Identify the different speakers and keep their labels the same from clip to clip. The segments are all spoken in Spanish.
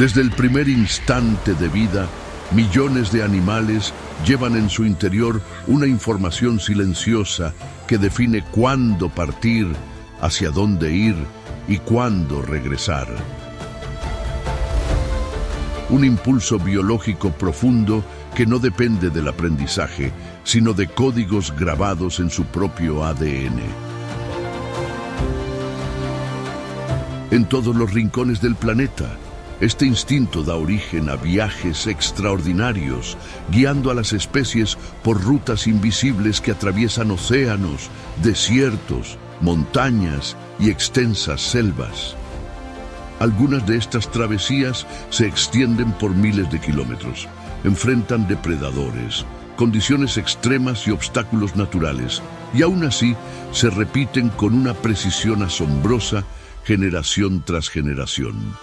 Speaker 1: Desde el primer instante de vida, millones de animales llevan en su interior una información silenciosa que define cuándo partir, hacia dónde ir y cuándo regresar. Un impulso biológico profundo que no depende del aprendizaje, sino de códigos grabados en su propio ADN. En todos los rincones del planeta, este instinto da origen a viajes extraordinarios, guiando a las especies por rutas invisibles que atraviesan océanos, desiertos, montañas y extensas selvas. Algunas de estas travesías se extienden por miles de kilómetros, enfrentan depredadores, condiciones extremas y obstáculos naturales, y aún así se repiten con una precisión asombrosa generación tras generación.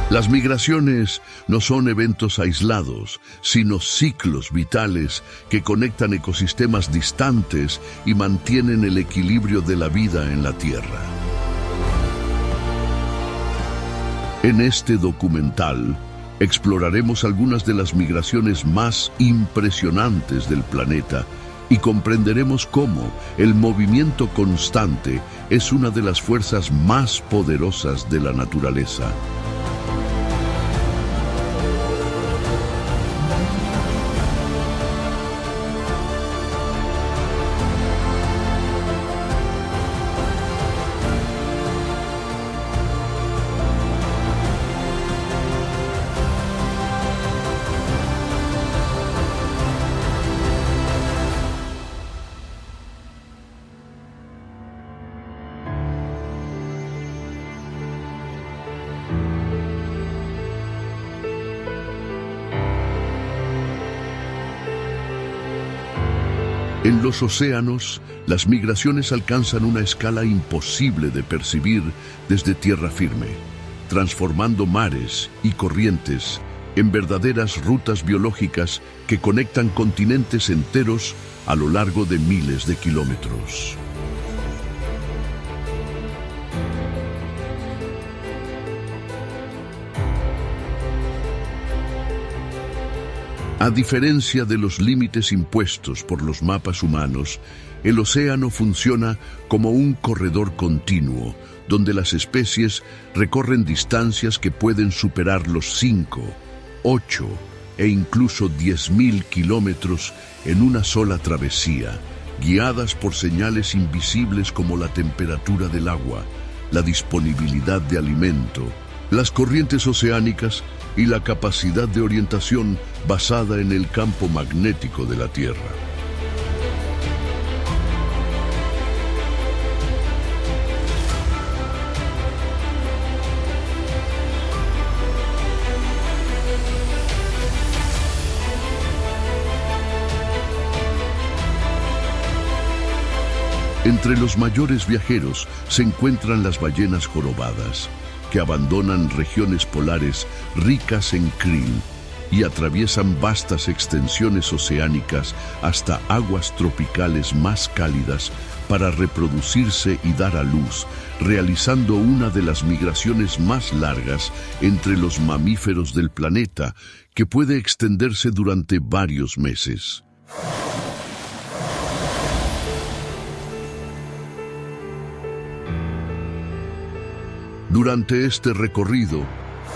Speaker 1: Las migraciones no son eventos aislados, sino ciclos vitales que conectan ecosistemas distantes y mantienen el equilibrio de la vida en la Tierra. En este documental, exploraremos algunas de las migraciones más impresionantes del planeta y comprenderemos cómo el movimiento constante es una de las fuerzas más poderosas de la naturaleza. En los océanos, las migraciones alcanzan una escala imposible de percibir desde tierra firme, transformando mares y corrientes en verdaderas rutas biológicas que conectan continentes enteros a lo largo de miles de kilómetros. A diferencia de los límites impuestos por los mapas humanos, el océano funciona como un corredor continuo, donde las especies recorren distancias que pueden superar los 5, 8 e incluso 10.000 kilómetros en una sola travesía, guiadas por señales invisibles como la temperatura del agua, la disponibilidad de alimento, las corrientes oceánicas y la capacidad de orientación basada en el campo magnético de la Tierra. Entre los mayores viajeros se encuentran las ballenas jorobadas, que abandonan regiones polares ricas en krill y atraviesan vastas extensiones oceánicas hasta aguas tropicales más cálidas para reproducirse y dar a luz, realizando una de las migraciones más largas entre los mamíferos del planeta, que puede extenderse durante varios meses. Durante este recorrido,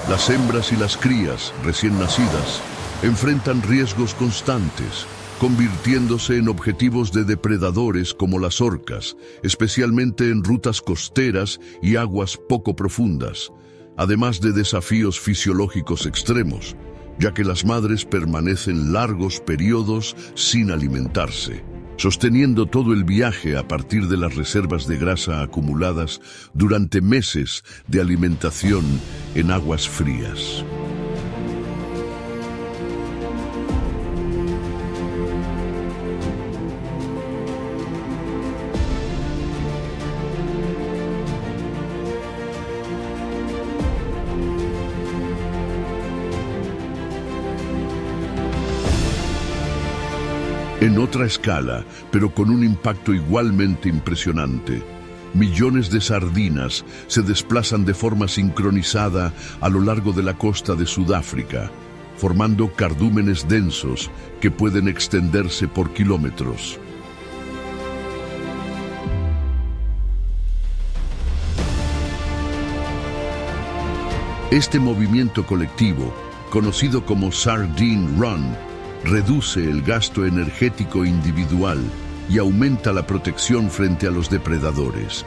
Speaker 1: las hembras y las crías recién nacidas enfrentan riesgos constantes, convirtiéndose en objetivos de depredadores como las orcas, especialmente en rutas costeras y aguas poco profundas, además de desafíos fisiológicos extremos, ya que las madres permanecen largos periodos sin alimentarse, sosteniendo todo el viaje a partir de las reservas de grasa acumuladas durante meses de alimentación en aguas frías. En otra escala, pero con un impacto igualmente impresionante, millones de sardinas se desplazan de forma sincronizada a lo largo de la costa de Sudáfrica, formando cardúmenes densos que pueden extenderse por kilómetros. Este movimiento colectivo, conocido como Sardine Run, reduce el gasto energético individual y aumenta la protección frente a los depredadores,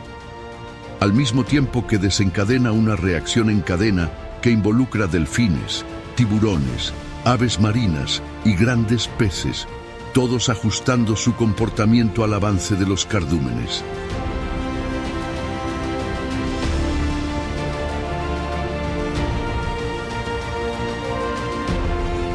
Speaker 1: al mismo tiempo que desencadena una reacción en cadena que involucra delfines, tiburones, aves marinas y grandes peces, todos ajustando su comportamiento al avance de los cardúmenes.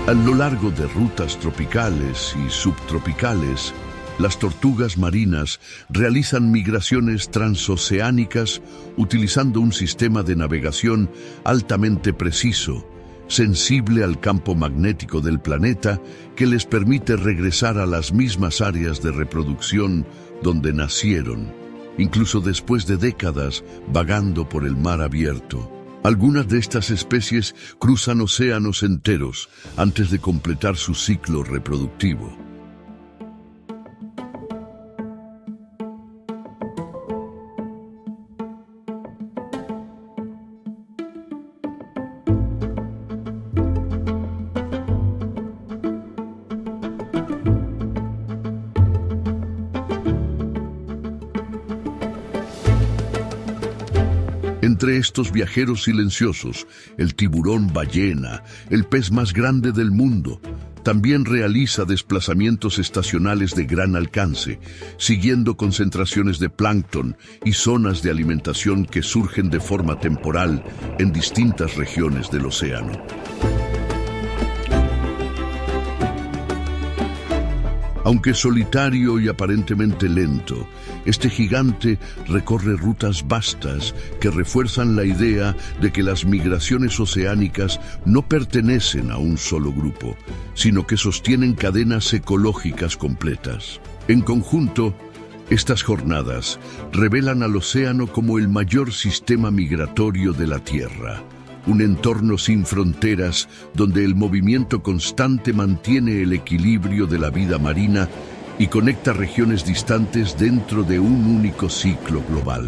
Speaker 1: A lo largo de rutas tropicales y subtropicales, las tortugas marinas realizan migraciones transoceánicas utilizando un sistema de navegación altamente preciso, sensible al campo magnético del planeta, que les permite regresar a las mismas áreas de reproducción donde nacieron, incluso después de décadas vagando por el mar abierto. Algunas de estas especies cruzan océanos enteros antes de completar su ciclo reproductivo. Entre estos viajeros silenciosos, el tiburón ballena, el pez más grande del mundo, también realiza desplazamientos estacionales de gran alcance, siguiendo concentraciones de plancton y zonas de alimentación que surgen de forma temporal en distintas regiones del océano. Aunque solitario y aparentemente lento, este gigante recorre rutas vastas que refuerzan la idea de que las migraciones oceánicas no pertenecen a un solo grupo, sino que sostienen cadenas ecológicas completas. En conjunto, estas jornadas revelan al océano como el mayor sistema migratorio de la Tierra, un entorno sin fronteras donde el movimiento constante mantiene el equilibrio de la vida marina y conecta regiones distantes dentro de un único ciclo global.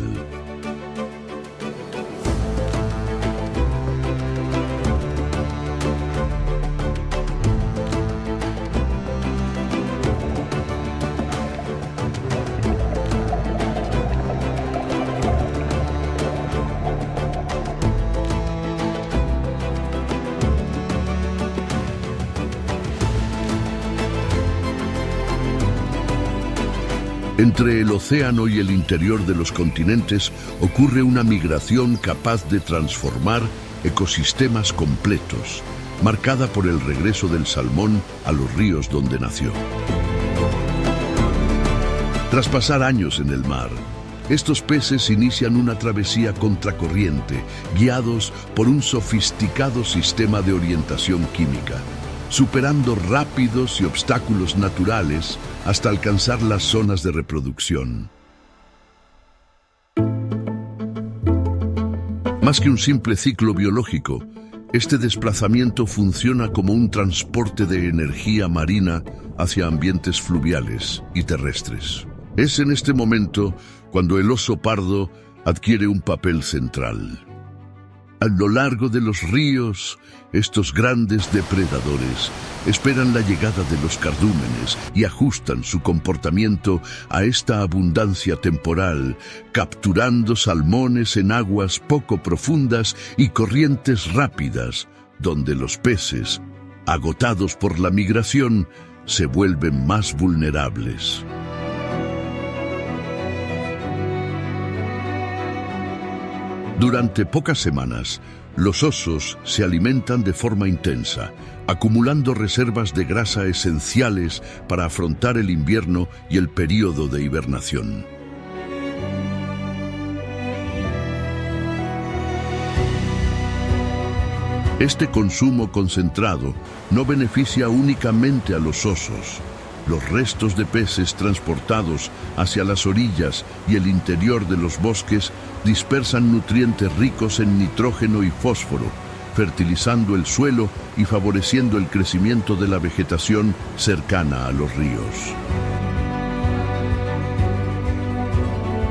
Speaker 1: Entre el océano y el interior de los continentes ocurre una migración capaz de transformar ecosistemas completos, marcada por el regreso del salmón a los ríos donde nació. Tras pasar años en el mar, estos peces inician una travesía contracorriente, guiados por un sofisticado sistema de orientación química, superando rápidos y obstáculos naturales hasta alcanzar las zonas de reproducción. Más que un simple ciclo biológico, este desplazamiento funciona como un transporte de energía marina hacia ambientes fluviales y terrestres. Es en este momento cuando el oso pardo adquiere un papel central. A lo largo de los ríos, estos grandes depredadores esperan la llegada de los cardúmenes y ajustan su comportamiento a esta abundancia temporal, capturando salmones en aguas poco profundas y corrientes rápidas, donde los peces, agotados por la migración, se vuelven más vulnerables. Durante pocas semanas, los osos se alimentan de forma intensa, acumulando reservas de grasa esenciales para afrontar el invierno y el período de hibernación. Este consumo concentrado no beneficia únicamente a los osos, los restos de peces transportados hacia las orillas y el interior de los bosques dispersan nutrientes ricos en nitrógeno y fósforo, fertilizando el suelo y favoreciendo el crecimiento de la vegetación cercana a los ríos.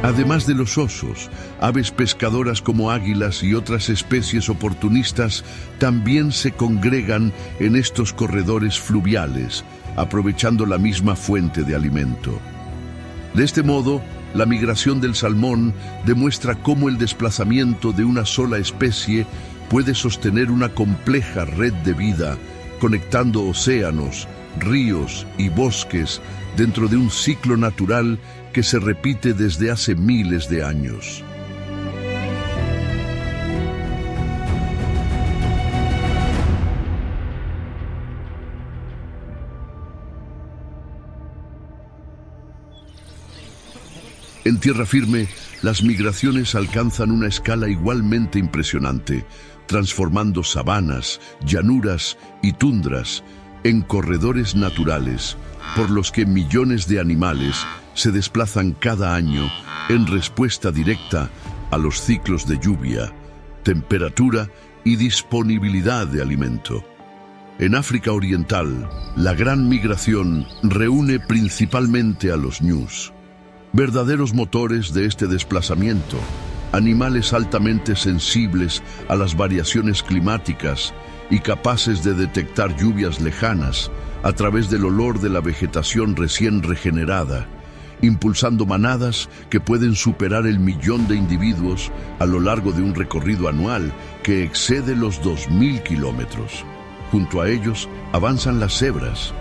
Speaker 1: Además de los osos, aves pescadoras como águilas y otras especies oportunistas también se congregan en estos corredores fluviales, aprovechando la misma fuente de alimento. De este modo, la migración del salmón demuestra cómo el desplazamiento de una sola especie puede sostener una compleja red de vida, conectando océanos, ríos y bosques dentro de un ciclo natural que se repite desde hace miles de años. En tierra firme, las migraciones alcanzan una escala igualmente impresionante, transformando sabanas, llanuras y tundras en corredores naturales por los que millones de animales se desplazan cada año en respuesta directa a los ciclos de lluvia, temperatura y disponibilidad de alimento. En África Oriental, la gran migración reúne principalmente a los ñus, verdaderos motores de este desplazamiento, animales altamente sensibles a las variaciones climáticas y capaces de detectar lluvias lejanas a través del olor de la vegetación recién regenerada, impulsando manadas que pueden superar el 1.000.000 de individuos a lo largo de un recorrido anual que excede los 2.000 kilómetros. Junto a ellos avanzan las cebras,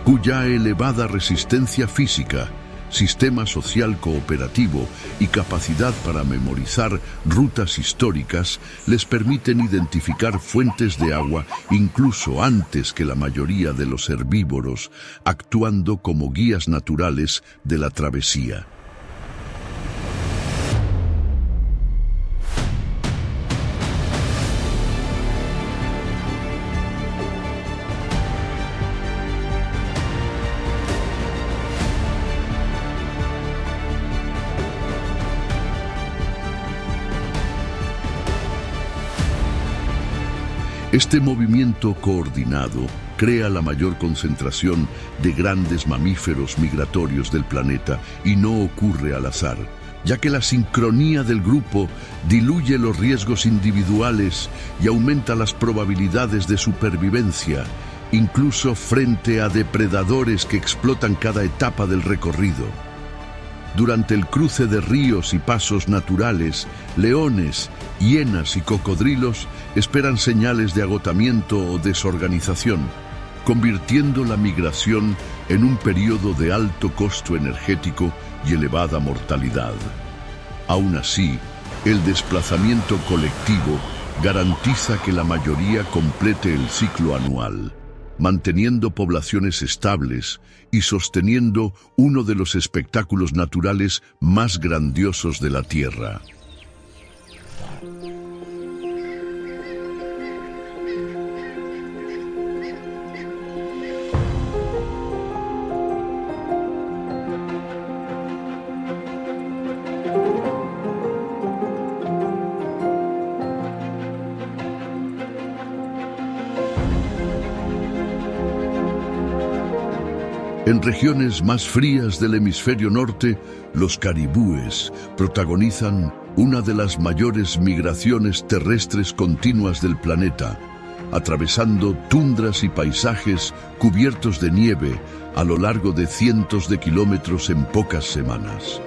Speaker 1: cuya elevada resistencia física, sistema social cooperativo y capacidad para memorizar rutas históricas les permiten identificar fuentes de agua incluso antes que la mayoría de los herbívoros, actuando como guías naturales de la travesía. Este movimiento coordinado crea la mayor concentración de grandes mamíferos migratorios del planeta y no ocurre al azar, ya que la sincronía del grupo diluye los riesgos individuales y aumenta las probabilidades de supervivencia, incluso frente a depredadores que explotan cada etapa del recorrido. Durante el cruce de ríos y pasos naturales, leones, hienas y cocodrilos esperan señales de agotamiento o desorganización, convirtiendo la migración en un periodo de alto costo energético y elevada mortalidad. Aún así, el desplazamiento colectivo garantiza que la mayoría complete el ciclo anual, manteniendo poblaciones estables y sosteniendo uno de los espectáculos naturales más grandiosos de la Tierra. En regiones más frías del hemisferio norte, los caribúes protagonizan una de las mayores migraciones terrestres continuas del planeta, atravesando tundras y paisajes cubiertos de nieve a lo largo de cientos de kilómetros en pocas semanas.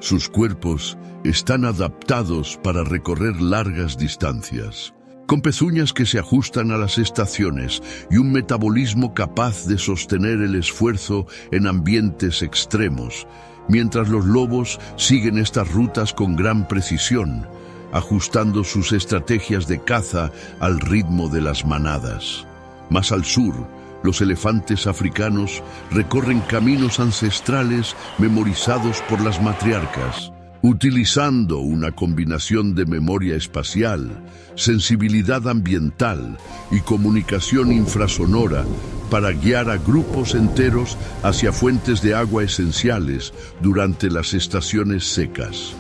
Speaker 1: Sus cuerpos están adaptados para recorrer largas distancias, con pezuñas que se ajustan a las estaciones y un metabolismo capaz de sostener el esfuerzo en ambientes extremos, mientras los lobos siguen estas rutas con gran precisión, ajustando sus estrategias de caza al ritmo de las manadas. Más al sur, los elefantes africanos recorren caminos ancestrales memorizados por las matriarcas, Utilizando una combinación de memoria espacial, sensibilidad ambiental y comunicación infrasonora para guiar a grupos enteros hacia fuentes de agua esenciales durante las estaciones secas.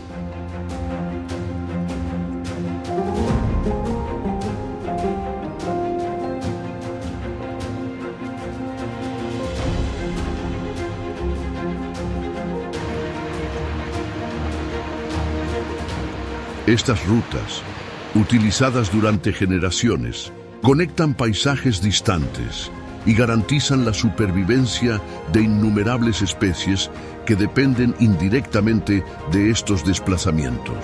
Speaker 1: Estas rutas, utilizadas durante generaciones, conectan paisajes distantes y garantizan la supervivencia de innumerables especies que dependen indirectamente de estos desplazamientos.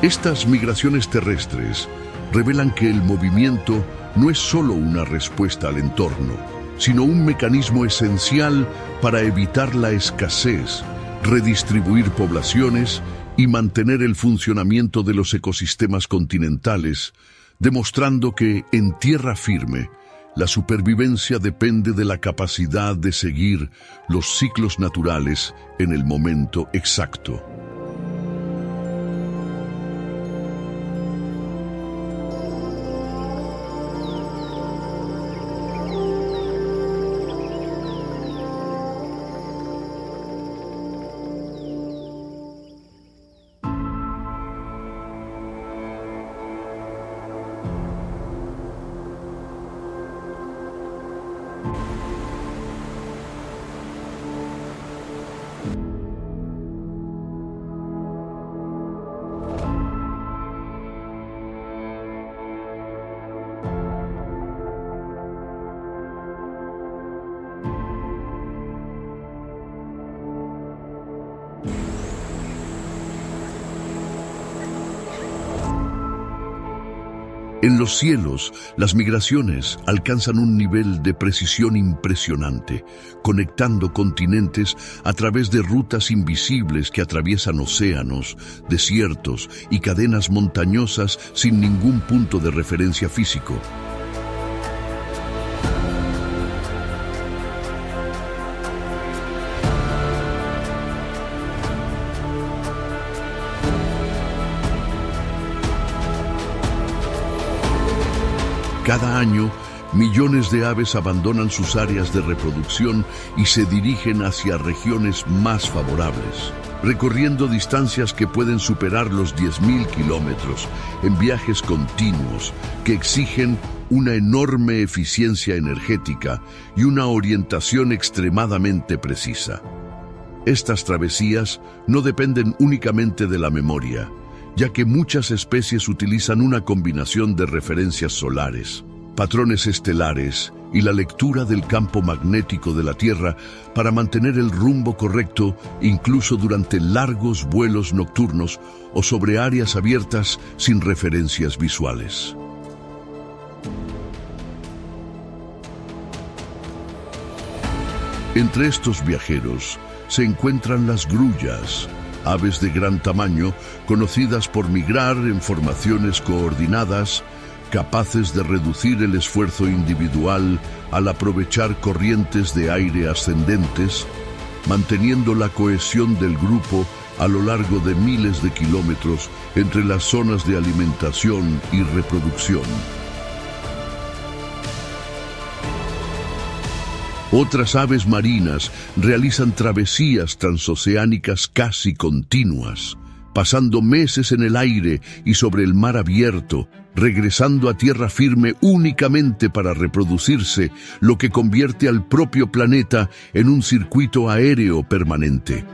Speaker 1: Estas migraciones terrestres revelan que el movimiento no es solo una respuesta al entorno, sino un mecanismo esencial para evitar la escasez, redistribuir poblaciones y mantener el funcionamiento de los ecosistemas continentales, demostrando que, en tierra firme, la supervivencia depende de la capacidad de seguir los ciclos naturales en el momento exacto. En los cielos, las migraciones alcanzan un nivel de precisión impresionante, conectando continentes a través de rutas invisibles que atraviesan océanos, desiertos y cadenas montañosas sin ningún punto de referencia físico. Cada año, millones de aves abandonan sus áreas de reproducción y se dirigen hacia regiones más favorables, recorriendo distancias que pueden superar los 10.000 kilómetros en viajes continuos que exigen una enorme eficiencia energética y una orientación extremadamente precisa. Estas travesías no dependen únicamente de la memoria, ya que muchas especies utilizan una combinación de referencias solares, patrones estelares y la lectura del campo magnético de la Tierra para mantener el rumbo correcto incluso durante largos vuelos nocturnos o sobre áreas abiertas sin referencias visuales. Entre estos viajeros se encuentran las grullas, aves de gran tamaño, conocidas por migrar en formaciones coordinadas, capaces de reducir el esfuerzo individual al aprovechar corrientes de aire ascendentes, manteniendo la cohesión del grupo a lo largo de miles de kilómetros entre las zonas de alimentación y reproducción. Otras aves marinas realizan travesías transoceánicas casi continuas, pasando meses en el aire y sobre el mar abierto, regresando a tierra firme únicamente para reproducirse, lo que convierte al propio planeta en un circuito aéreo permanente.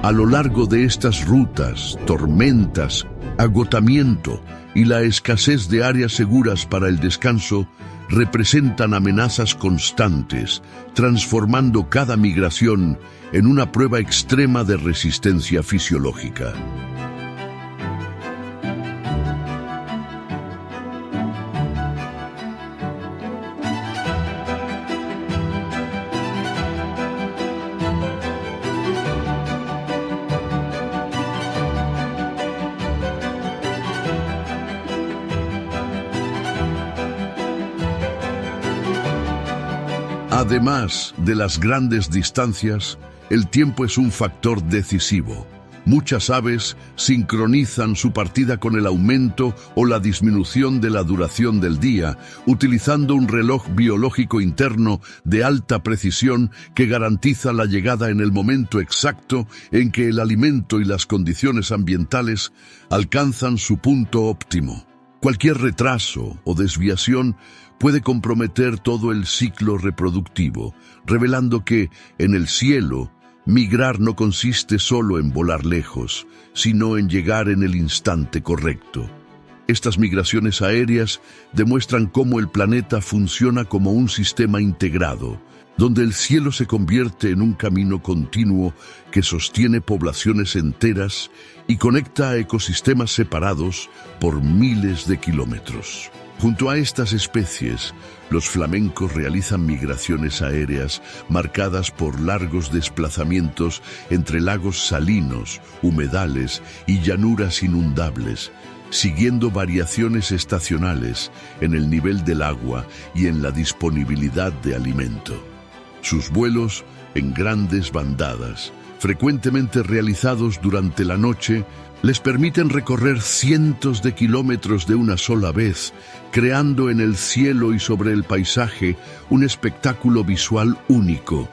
Speaker 1: A lo largo de estas rutas, tormentas, agotamiento y la escasez de áreas seguras para el descanso representan amenazas constantes, transformando cada migración en una prueba extrema de resistencia fisiológica. Además de las grandes distancias, el tiempo es un factor decisivo. Muchas aves sincronizan su partida con el aumento o la disminución de la duración del día, utilizando un reloj biológico interno de alta precisión que garantiza la llegada en el momento exacto en que el alimento y las condiciones ambientales alcanzan su punto óptimo. Cualquier retraso o desviación puede comprometer todo el ciclo reproductivo, revelando que, en el cielo, migrar no consiste solo en volar lejos, sino en llegar en el instante correcto. Estas migraciones aéreas demuestran cómo el planeta funciona como un sistema integrado, donde el cielo se convierte en un camino continuo que sostiene poblaciones enteras y conecta a ecosistemas separados por miles de kilómetros. Junto a estas especies, los flamencos realizan migraciones aéreas marcadas por largos desplazamientos entre lagos salinos, humedales y llanuras inundables, siguiendo variaciones estacionales en el nivel del agua y en la disponibilidad de alimento. Sus vuelos, en grandes bandadas, frecuentemente realizados durante la noche, les permiten recorrer cientos de kilómetros de una sola vez, creando en el cielo y sobre el paisaje un espectáculo visual único,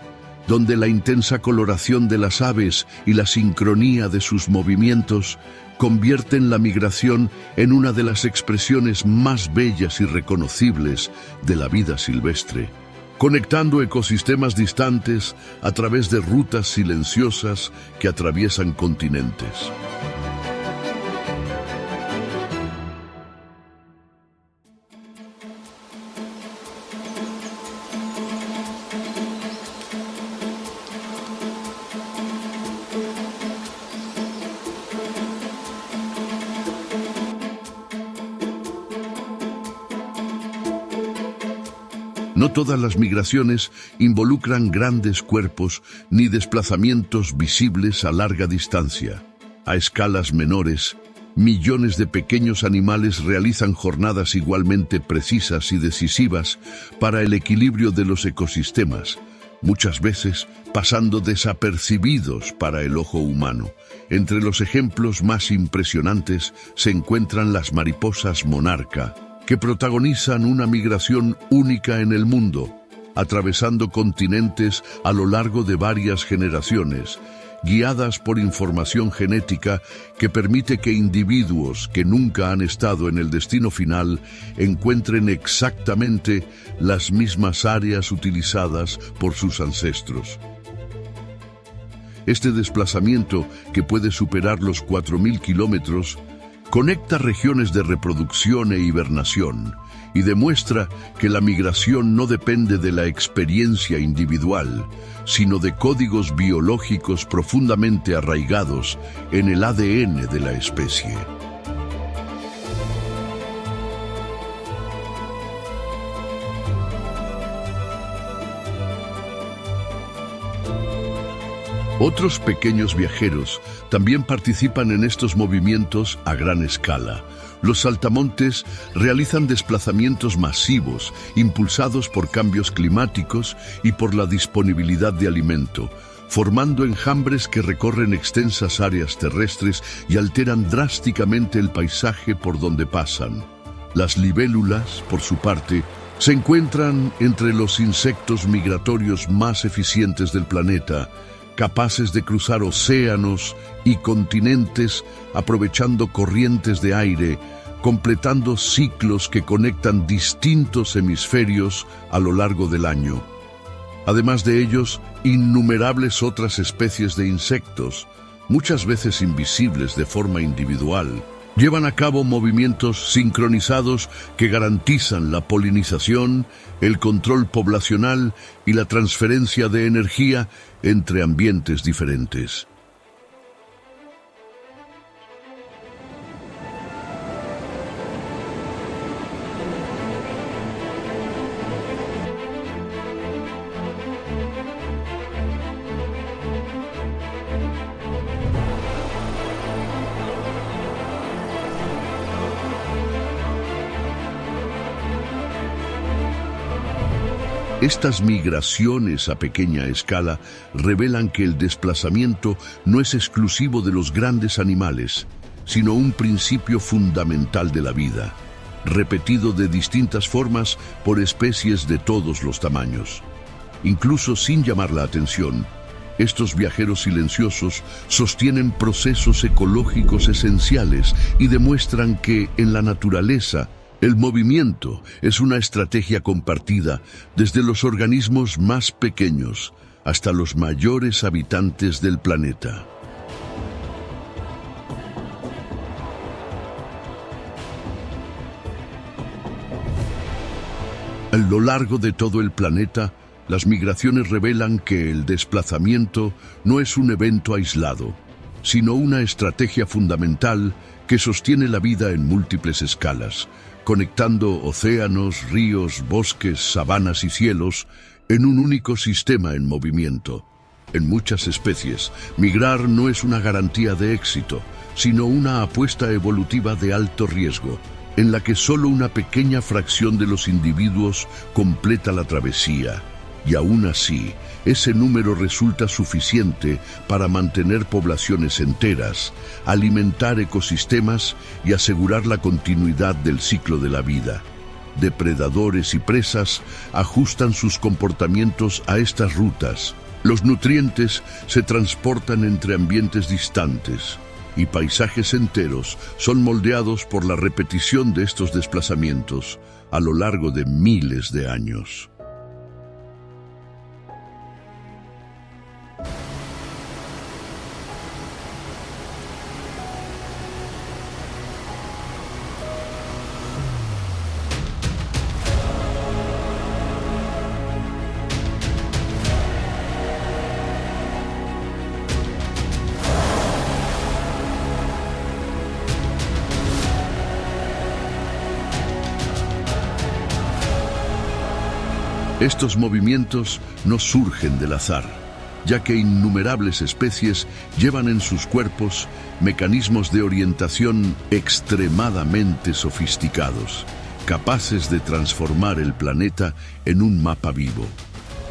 Speaker 1: donde la intensa coloración de las aves y la sincronía de sus movimientos convierten la migración en una de las expresiones más bellas y reconocibles de la vida silvestre, conectando ecosistemas distantes a través de rutas silenciosas que atraviesan continentes. No todas las migraciones involucran grandes cuerpos ni desplazamientos visibles a larga distancia. A escalas menores, millones de pequeños animales realizan jornadas igualmente precisas y decisivas para el equilibrio de los ecosistemas, muchas veces pasando desapercibidos para el ojo humano. Entre los ejemplos más impresionantes se encuentran las mariposas monarca, que protagonizan una migración única en el mundo, atravesando continentes a lo largo de varias generaciones, guiadas por información genética que permite que individuos que nunca han estado en el destino final encuentren exactamente las mismas áreas utilizadas por sus ancestros. Este desplazamiento, que puede superar los 4.000 kilómetros, conecta regiones de reproducción e hibernación y demuestra que la migración no depende de la experiencia individual, sino de códigos biológicos profundamente arraigados en el ADN de la especie. Otros pequeños viajeros también participan en estos movimientos a gran escala. Los saltamontes realizan desplazamientos masivos, impulsados por cambios climáticos y por la disponibilidad de alimento, formando enjambres que recorren extensas áreas terrestres y alteran drásticamente el paisaje por donde pasan. Las libélulas, por su parte, se encuentran entre los insectos migratorios más eficientes del planeta, capaces de cruzar océanos y continentes aprovechando corrientes de aire, completando ciclos que conectan distintos hemisferios a lo largo del año. Además de ellos, innumerables otras especies de insectos, muchas veces invisibles de forma individual, llevan a cabo movimientos sincronizados que garantizan la polinización, el control poblacional y la transferencia de energía entre ambientes diferentes. Estas migraciones a pequeña escala revelan que el desplazamiento no es exclusivo de los grandes animales, sino un principio fundamental de la vida, repetido de distintas formas por especies de todos los tamaños. Incluso sin llamar la atención, estos viajeros silenciosos sostienen procesos ecológicos esenciales y demuestran que, en la naturaleza, el movimiento es una estrategia compartida desde los organismos más pequeños hasta los mayores habitantes del planeta. A lo largo de todo el planeta, las migraciones revelan que el desplazamiento no es un evento aislado, sino una estrategia fundamental que sostiene la vida en múltiples escalas, conectando océanos, ríos, bosques, sabanas y cielos en un único sistema en movimiento. En muchas especies, migrar no es una garantía de éxito, sino una apuesta evolutiva de alto riesgo, en la que solo una pequeña fracción de los individuos completa la travesía. Y aún así, ese número resulta suficiente para mantener poblaciones enteras, alimentar ecosistemas y asegurar la continuidad del ciclo de la vida. Depredadores y presas ajustan sus comportamientos a estas rutas. Los nutrientes se transportan entre ambientes distantes y paisajes enteros son moldeados por la repetición de estos desplazamientos a lo largo de miles de años. Estos movimientos no surgen del azar, ya que innumerables especies llevan en sus cuerpos mecanismos de orientación extremadamente sofisticados, capaces de transformar el planeta en un mapa vivo.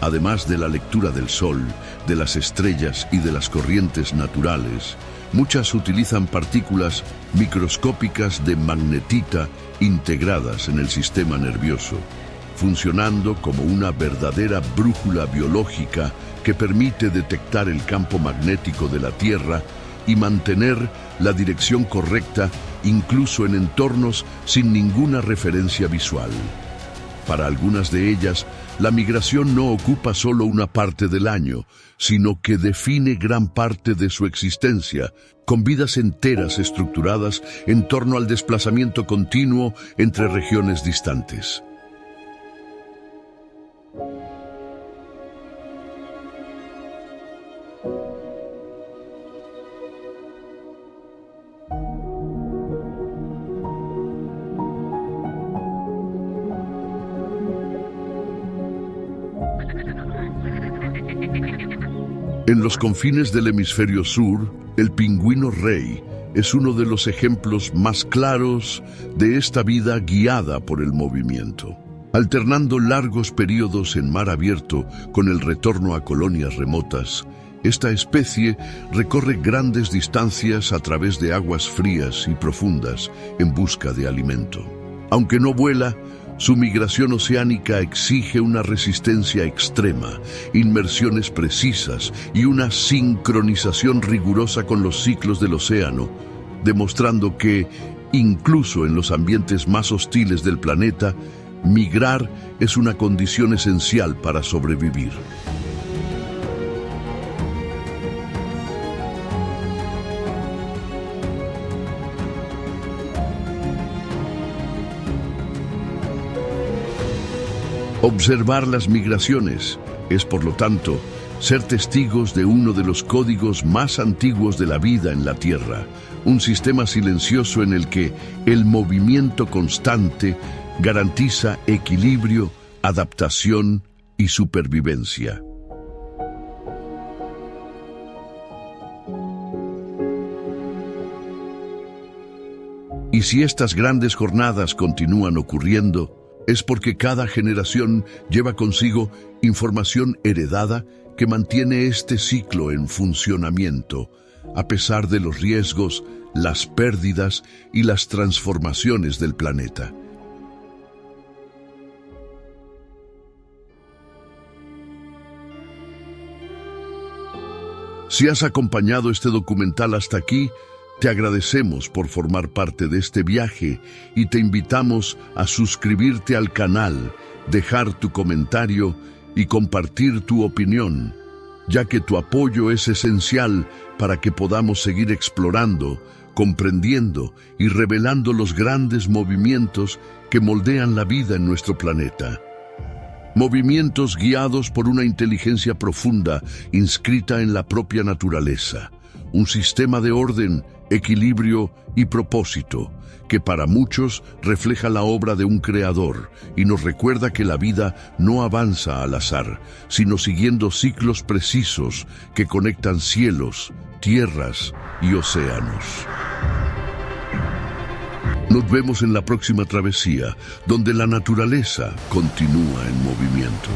Speaker 1: Además de la lectura del Sol, de las estrellas y de las corrientes naturales, muchas utilizan partículas microscópicas de magnetita integradas en el sistema nervioso, funcionando como una verdadera brújula biológica que permite detectar el campo magnético de la Tierra y mantener la dirección correcta incluso en entornos sin ninguna referencia visual. Para algunas de ellas, la migración no ocupa solo una parte del año, sino que define gran parte de su existencia, con vidas enteras estructuradas en torno al desplazamiento continuo entre regiones distantes. En los confines del hemisferio sur, el pingüino rey es uno de los ejemplos más claros de esta vida guiada por el movimiento. Alternando largos periodos en mar abierto con el retorno a colonias remotas, esta especie recorre grandes distancias a través de aguas frías y profundas en busca de alimento. Aunque no vuela, su migración oceánica exige una resistencia extrema, inmersiones precisas y una sincronización rigurosa con los ciclos del océano, demostrando que, incluso en los ambientes más hostiles del planeta, migrar es una condición esencial para sobrevivir. Observar las migraciones es, por lo tanto, ser testigos de uno de los códigos más antiguos de la vida en la Tierra, un sistema silencioso en el que el movimiento constante garantiza equilibrio, adaptación y supervivencia. Y si estas grandes jornadas continúan ocurriendo, Es porque cada generación lleva consigo información heredada que mantiene este ciclo en funcionamiento, a pesar de los riesgos, las pérdidas y las transformaciones del planeta. Si has acompañado este documental hasta aquí, te agradecemos por formar parte de este viaje y te invitamos a suscribirte al canal, dejar tu comentario y compartir tu opinión, ya que tu apoyo es esencial para que podamos seguir explorando, comprendiendo y revelando los grandes movimientos que moldean la vida en nuestro planeta. Movimientos guiados por una inteligencia profunda inscrita en la propia naturaleza, un sistema de orden, equilibrio y propósito, que para muchos refleja la obra de un creador y nos recuerda que la vida no avanza al azar, sino siguiendo ciclos precisos que conectan cielos, tierras y océanos. Nos vemos en la próxima travesía, donde la naturaleza continúa en movimiento.